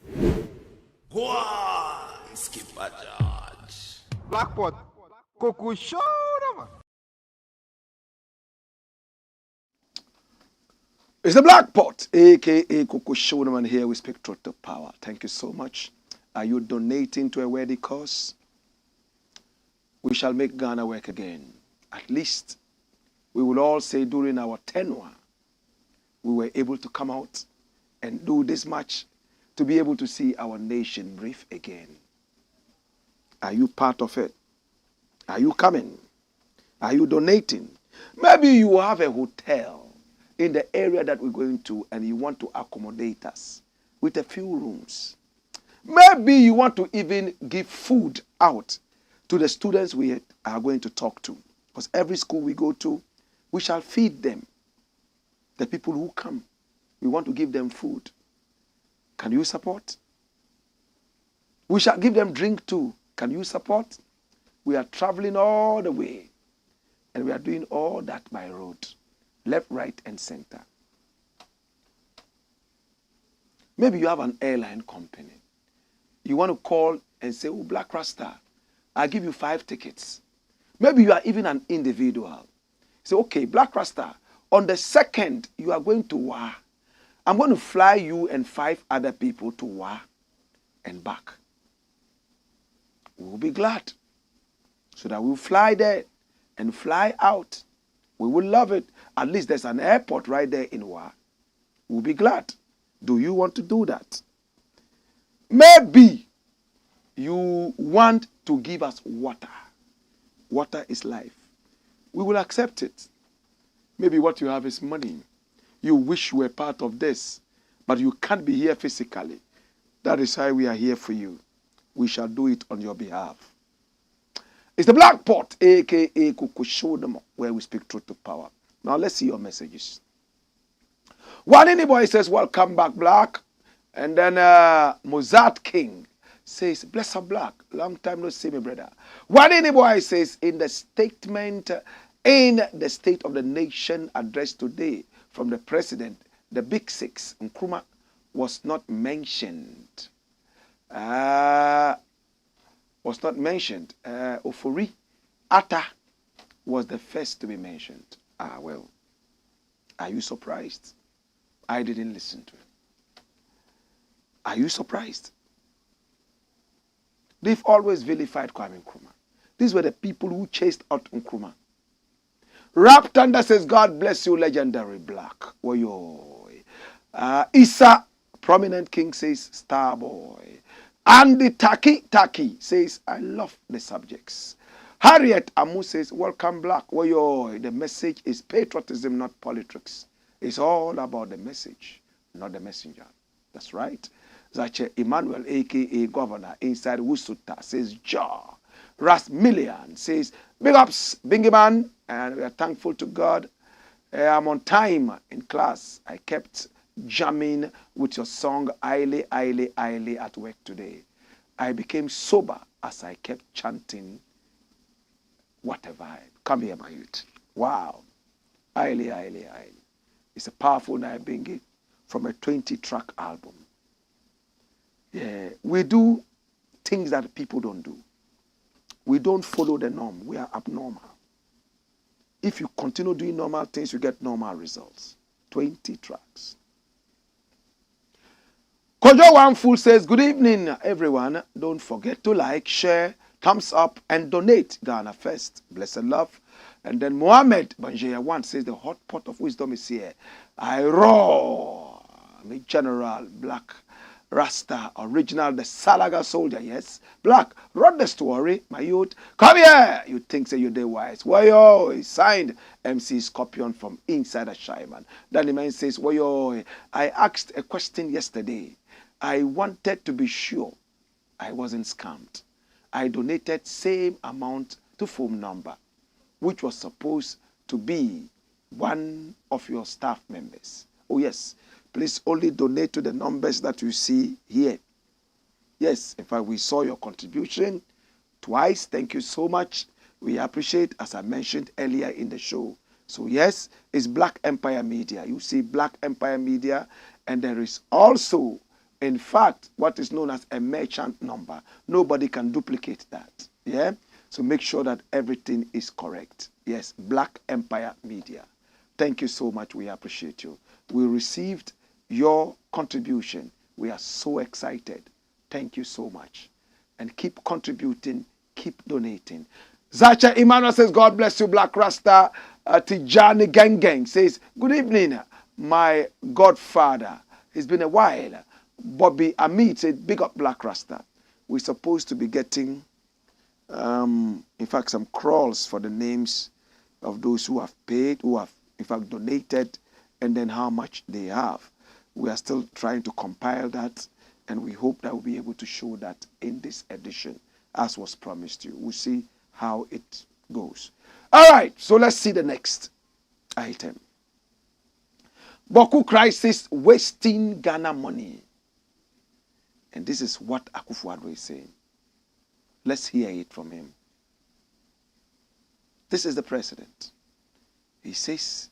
Go on, Skipper George.
Black Pot, Coco Show, man.
It's the Black Pot, aka Kukushonaman. Here we speak truth to power. Thank you so much. Are you donating to a worthy cause? We shall make Ghana work again. At least we will all say during our tenure, we were able to come out and do this much to be able to see our nation breathe again. Are you part of it? Are you coming? Are you donating? Maybe you have a hotel in the area that we're going to and you want to accommodate us with a few rooms. Maybe you want to even give food out to the students we are going to talk to. Because every school we go to, we shall feed them. The people who come, we want to give them food. Can you support? We shall give them drink too. Can you support? We are traveling all the way. And we are doing all that by road. Left, right, and center. Maybe you have an airline company. You want to call and say, oh, Blakk RASTA, I'll give you 5 tickets. Maybe you are even an individual. Say, okay, Blakk RASTA, on the 2nd, you are going to Wa. I'm going to fly you and 5 other people to Wa and back. We will be glad. So that we'll fly there and fly out. We will love it. At least there's an airport right there in Wa. We'll be glad. Do you want to do that? Maybe you want to give us water. Water is life. We will accept it. Maybe what you have is money. You wish you were part of this, but you can't be here physically. That is why we are here for you. We shall do it on your behalf. It's the Blakk Pot, a.k.a. Kukushodamo, where we speak truth to power. Now let's see your messages. One any boy says, welcome back, Blakk. And then Mozart King says, bless up, Blakk. Long time no see me, brother. One any boy says, in the statement, in the State of the Nation address today from the President, the Big Six, Nkrumah, was not mentioned. Ofori Atta was the first to be mentioned. Well, are you surprised? I didn't listen to it. Are you surprised? They've always vilified Kwame Nkrumah. These were the people who chased out Nkrumah. Rap Thunder says, God bless you, legendary Blakk. Issa, prominent king, says, Starboy. Andy Taki says, I love the subjects. Harriet Amu says, welcome, Blakk. The message is patriotism, not politics. It's all about the message, not the messenger. That's right. Zache Emmanuel, a.k.a. Governor, inside Wusuta, says, Jaw. Ras Millian says, big ups, Bingy Man, and we are thankful to God. I'm on time in class. I kept jamming with your song, Aile, Aile, Aile, at work today. I became sober as I kept chanting, what a vibe. Come here, my youth. Wow. Aile, Aile, Aile. It's a powerful night, Bingy, from a 20-track album. Yeah, we do things that people don't do. We don't follow the norm. We are abnormal. If you continue doing normal things, you get normal results. 20 tracks. Kojo One Fool says, good evening, everyone. Don't forget to like, share, thumbs up, and donate. Ghana first. Blessed love. And then Mohammed Banjaya One says, the hot pot of wisdom is here. I roar. Me General Blakk RASTA, original, the Salaga soldier, yes. Blakk, wrote the story, my youth. Come here! You think say you did wise. Wayo, he signed MC Scorpion from inside a Shyman. Danny Man says, Wayo, I asked a question yesterday. I wanted to be sure I wasn't scammed. I donated same amount to phone number, which was supposed to be one of your staff members. Oh, yes. Please only donate to the numbers that you see here. Yes, in fact, we saw your contribution twice. Thank you so much. We appreciate, as I mentioned earlier in the show. So yes, it's Blakk Empire Media. You see Blakk Empire Media, and there is also, in fact, what is known as a merchant number. Nobody can duplicate that. Yeah? So make sure that everything is correct. Yes, Blakk Empire Media. Thank you so much. We appreciate you. We received your contribution. We are so excited Thank you so much. And keep contributing, keep donating. Zacha Emmanuel says, God bless you, Blakk Rasta. Tijani Gang says, good evening, my godfather. It's been a while. Bobby Amit said, big up Blakk Rasta. We're supposed to be getting, in fact, some crawls for the names of those who have paid, who have, in fact, donated, and then how much they have. We are still trying to compile that, and we hope that we'll be able to show that in this edition, as was promised you. We'll see how it goes. All right, so let's see the next item. BAWKU crisis wasting Ghana money. And this is what Akufo-Addo is saying. Let's hear it from him. This is the president. He says,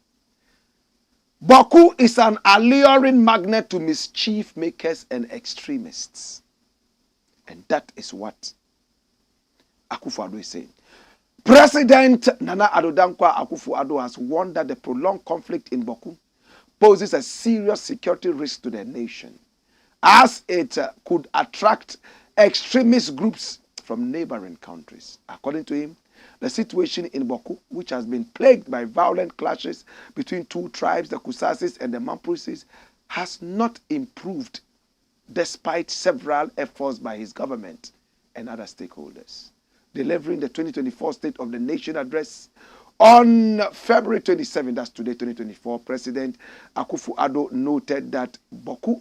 BAWKU is an alluring magnet to mischief makers and extremists. And that is what Akufo-Addo is saying. President Nana Addo Dankwa Akufo-Addo has warned that the prolonged conflict in BAWKU poses a serious security risk to the nation, as it could attract extremist groups from neighboring countries. According to him, the situation in BAWKU, which has been plagued by violent clashes between two tribes, the Kusasis and the Mampusis, has not improved despite several efforts by his government and other stakeholders. Delivering the 2024 State of the Nation address on February 27, that's today, 2024, President Akufo-Addo noted that BAWKU,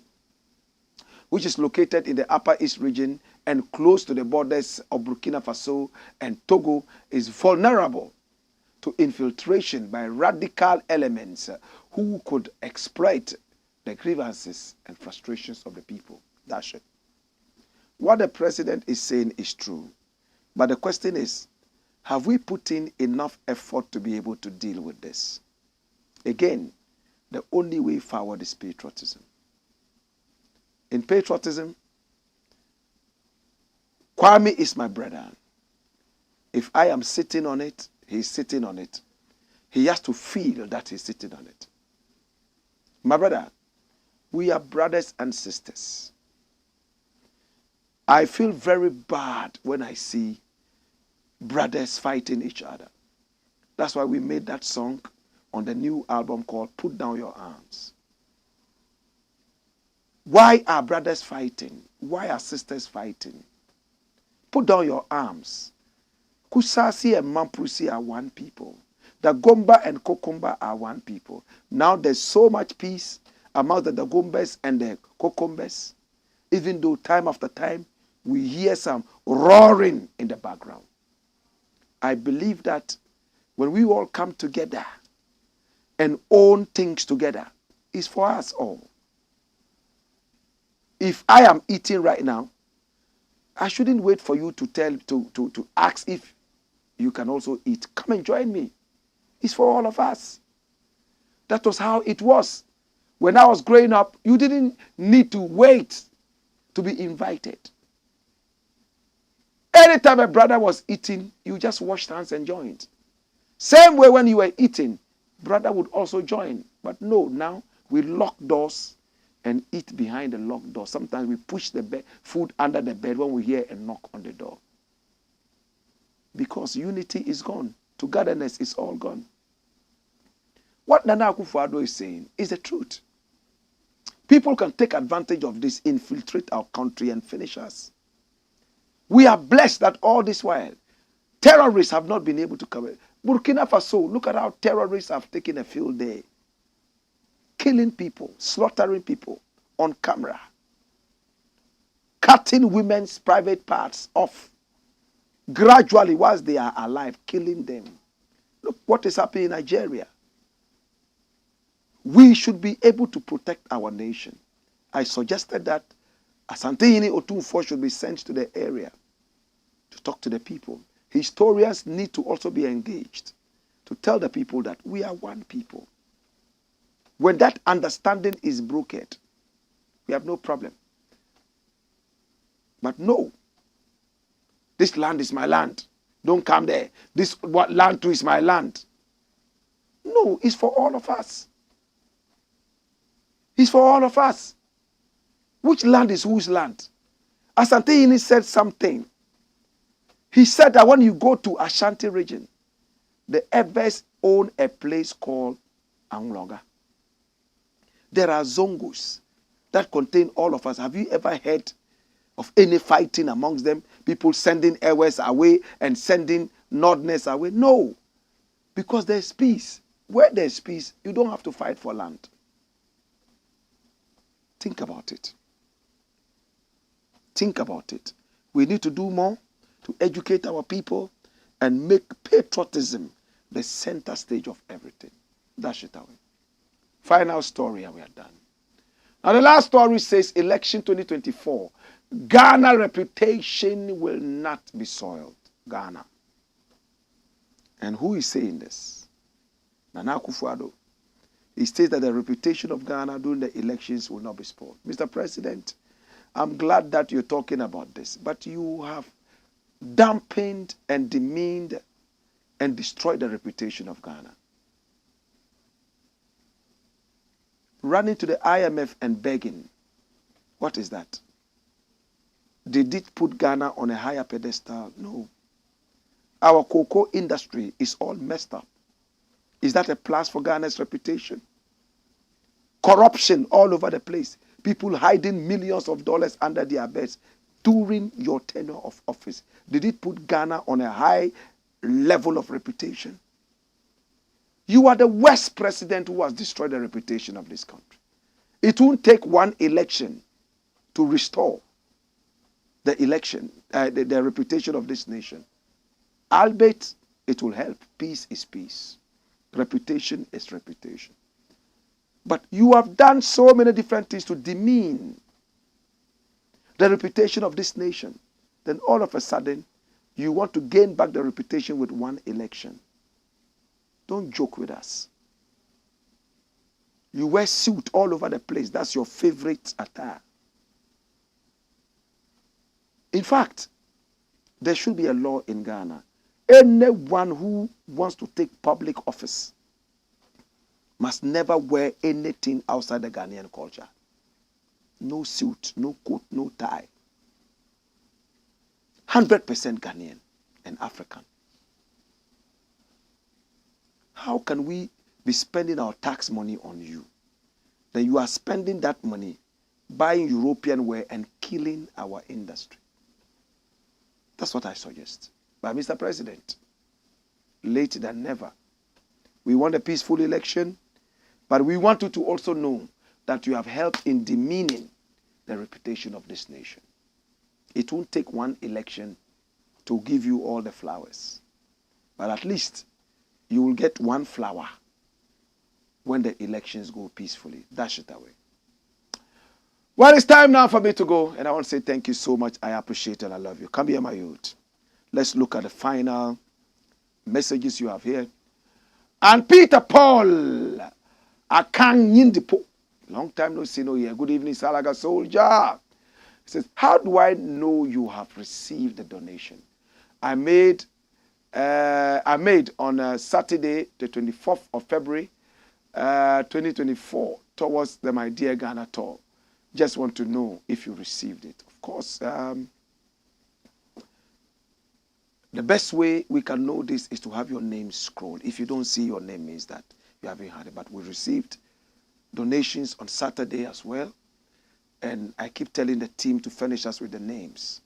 which is located in the Upper East region and close to the borders of Burkina Faso and Togo, is vulnerable to infiltration by radical elements who could exploit the grievances and frustrations of the people. That's it. What the president is saying is true. But the question is, have we put in enough effort to be able to deal with this? Again, the only way forward is patriotism. In patriotism, Kwame is my brother. If I am sitting on it, he's sitting on it. He has to feel that he's sitting on it. My brother, we are brothers and sisters. I feel very bad when I see brothers fighting each other. That's why we made that song on the new album called Put Down Your Arms. Why are brothers fighting? Why are sisters fighting? Put down your arms. Kusasi and Mampusi are one people. The Gomba and Kokumba are one people. Now there's so much peace among the Dagombas and the Kokumbas, even though time after time we hear some roaring in the background. I believe that when we all come together and own things together, it's for us all. If I am eating right now, I shouldn't wait for you to ask if you can also eat. Come and join me. It's for all of us. That was how it was. When I was growing up, you didn't need to wait to be invited. Anytime a brother was eating, you just washed hands and joined. Same way when you were eating, brother would also join. But no, now we lock doors and eat behind the locked door. Sometimes we push the food under the bed when we hear a knock on the door. Because unity is gone. Togetherness is all gone. What Nana Akufo-Addo is saying is the truth. People can take advantage of this, infiltrate our country and finish us. We are blessed that all this while, terrorists have not been able to cover it. Burkina Faso, look at how terrorists have taken a field day. Killing people, slaughtering people on camera. Cutting women's private parts off. Gradually, whilst they are alive, killing them. Look what is happening in Nigeria. We should be able to protect our nation. I suggested that Asante Otunfo should be sent to the area to talk to the people. Historians need to also be engaged to tell the people that we are one people. When that understanding is brokered, we have no problem. But no, this land is my land. Don't come there. This what land too is my land. No, it's for all of us. It's for all of us. Which land is whose land? Asante said something. He said that when you go to Ashanti region, the Ebbers own a place called Anglonga. There are zongos that contain all of us. Have you ever heard of any fighting amongst them? People sending Ewes away and sending Nordness away? No. Because there's peace. Where there's peace, you don't have to fight for land. Think about it. Think about it. We need to do more to educate our people and make patriotism the center stage of everything. Dash it away. Final story and we are done. Now the last story says election 2024. Ghana reputation will not be soiled. Ghana. And who is saying this? Nana Akufo-Addo. He states that the reputation of Ghana during the elections will not be spoiled. Mr. President, I'm glad that you're talking about this, but you have dampened and demeaned and destroyed the reputation of Ghana. Running to the IMF and begging, what is that? Did it put Ghana on a higher pedestal? No. Our cocoa industry is all messed up. Is that a plus for Ghana's reputation? Corruption all over the place. People hiding millions of dollars under their beds during your tenure of office. Did it put Ghana on a high level of reputation? You are the worst president who has destroyed the reputation of this country. It won't take one election to restore the election, the reputation of this nation. Albeit, it will help. Peace is peace. Reputation is reputation. But you have done so many different things to demean the reputation of this nation. Then all of a sudden, you want to gain back the reputation with one election. Don't joke with us. You wear suit all over the place. That's your favorite attire. In fact, there should be a law in Ghana. Anyone who wants to take public office must never wear anything outside the Ghanaian culture. No suit, no coat, no tie. 100% Ghanaian and African. How can we be spending our tax money on you? Then you are spending that money buying European wear and killing our industry. That's what I suggest. But Mr. President, later than never, we want a peaceful election, but we want you to also know that you have helped in demeaning the reputation of this nation. It won't take one election to give you all the flowers. But at least you will get one flower when the elections go peacefully. Dash it away. Well, it's time now for me to go, and I want to say thank you so much. I appreciate and I love you. Come here, my youth. Let's look at the final messages you have here. And Peter Paul, Akang Yindipo. Long time no see, no here. Good evening, Salaga Soldier. He says, how do I know you have received the donation? I made on Saturday, the 24th of February, 2024, towards the My Dear Ghana tour. Just want to know if you received it. Of course, the best way we can know this is to have your name scrolled. If you don't see your name, means that you haven't had it. But we received donations on Saturday as well. And I keep telling the team to furnish us with the names.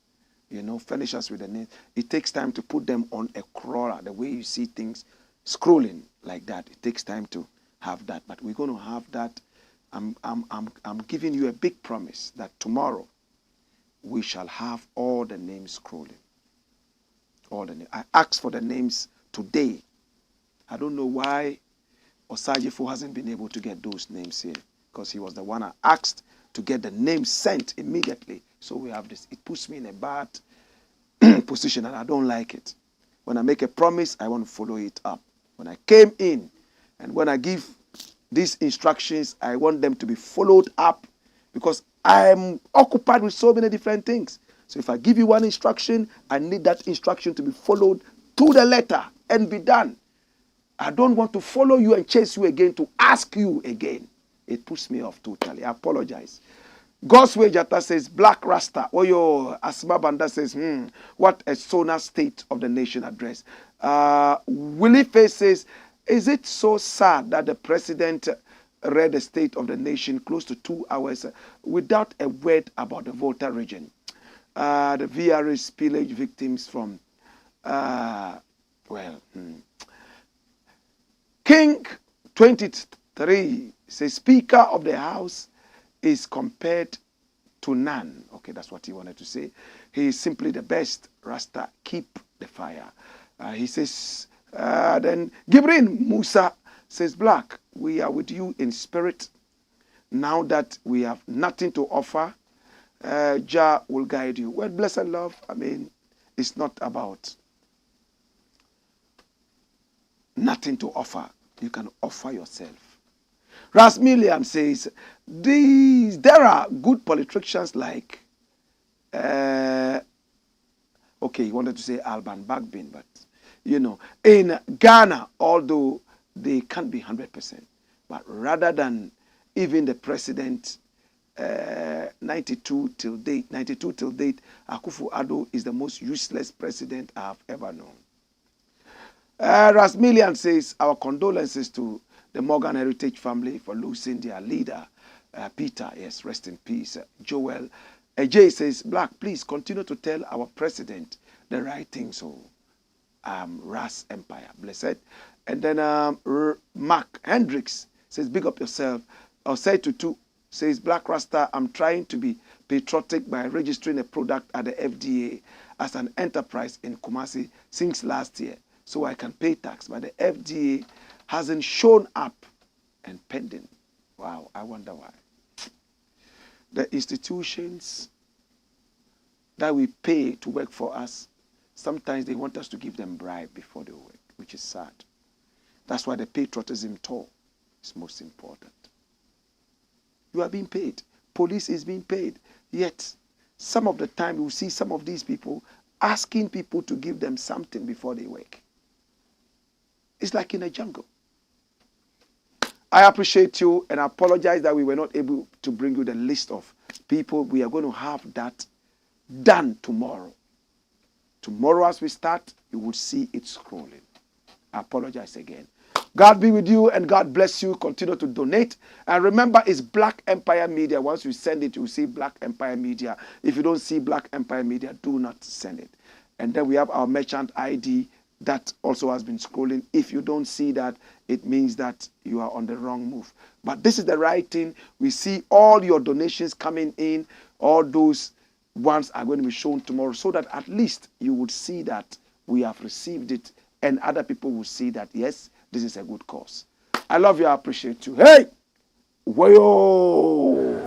You know, furnish us with the names. It takes time to put them on a crawler. The way you see things scrolling like that, it takes time to have that. But we're going to have that. I'm giving you a big promise that tomorrow we shall have all the names scrolling. All the names. I asked for the names today. I don't know why Osajifo hasn't been able to get those names here, because he was the one I asked to get the names sent immediately. So we have this. It puts me in a bad position, and I don't like it. When I make a promise, I want to follow it up. When I came in, and when I give these instructions, I want them to be followed up, because I'm occupied with so many different things. So if I give you one instruction, I need that instruction to be followed to the letter and be done. I don't want to follow you and chase you again to ask you again. It puts me off totally. I apologize. Gosway Jata says, Blakk Rasta. Oyo Asma Banda says, what a Sona State of the Nation address. Willie Face says, is it so sad that the president read the State of the Nation close to 2 hours without a word about the Volta region? The VRA spillage victims from, King 23 says, Speaker of the House is compared to none. Okay, that's what he wanted to say. He is simply the best. Rasta, keep the fire. He says, then Gibrin Musa says, Blakk, we are with you in spirit. Now that we have nothing to offer, Jah will guide you. Well, blessed love, I mean, it's not about nothing to offer. You can offer yourself. Rasmilian says, there are good politicians like, okay, he wanted to say Alban Bagbin, but, in Ghana, although they can't be 100%, but rather than even the president, 92 till date, Akufo-Addo is the most useless president I have ever known. Rasmilian says, our condolences to the Morgan Heritage family for losing their leader, Peter. Yes, rest in peace. Joel Jay says, Blakk, please continue to tell our president the right thing. So, Ras Empire, blessed. And then Mark Hendricks says, big up yourself. Say to two says, Blakk Rasta, I'm trying to be patriotic by registering a product at the FDA as an enterprise in Kumasi since last year, so I can pay tax. But the FDA hasn't shown up and pending. Wow, I wonder why. The institutions that we pay to work for us, sometimes they want us to give them bribe before they work, which is sad. That's why the patriotism toll is most important. You are being paid. Police is being paid. Yet, some of the time you will see some of these people asking people to give them something before they work. It's like in a jungle. I appreciate you and I apologize that we were not able to bring you the list of people. We are going to have that done tomorrow. Tomorrow as we start, you will see it scrolling. I apologize again. God be with you and God bless you. Continue to donate. And remember, it's Blakk Empire Media. Once you send it, you will see Blakk Empire Media. If you don't see Blakk Empire Media, do not send it. And then we have our merchant ID that also has been scrolling. If you don't see that, it means that you are on the wrong move. But this is the right thing. We see all your donations coming in. All those ones are going to be shown tomorrow so that at least you would see that we have received it and other people will see that, yes, this is a good cause. I love you. I appreciate you. Hey! Wayo!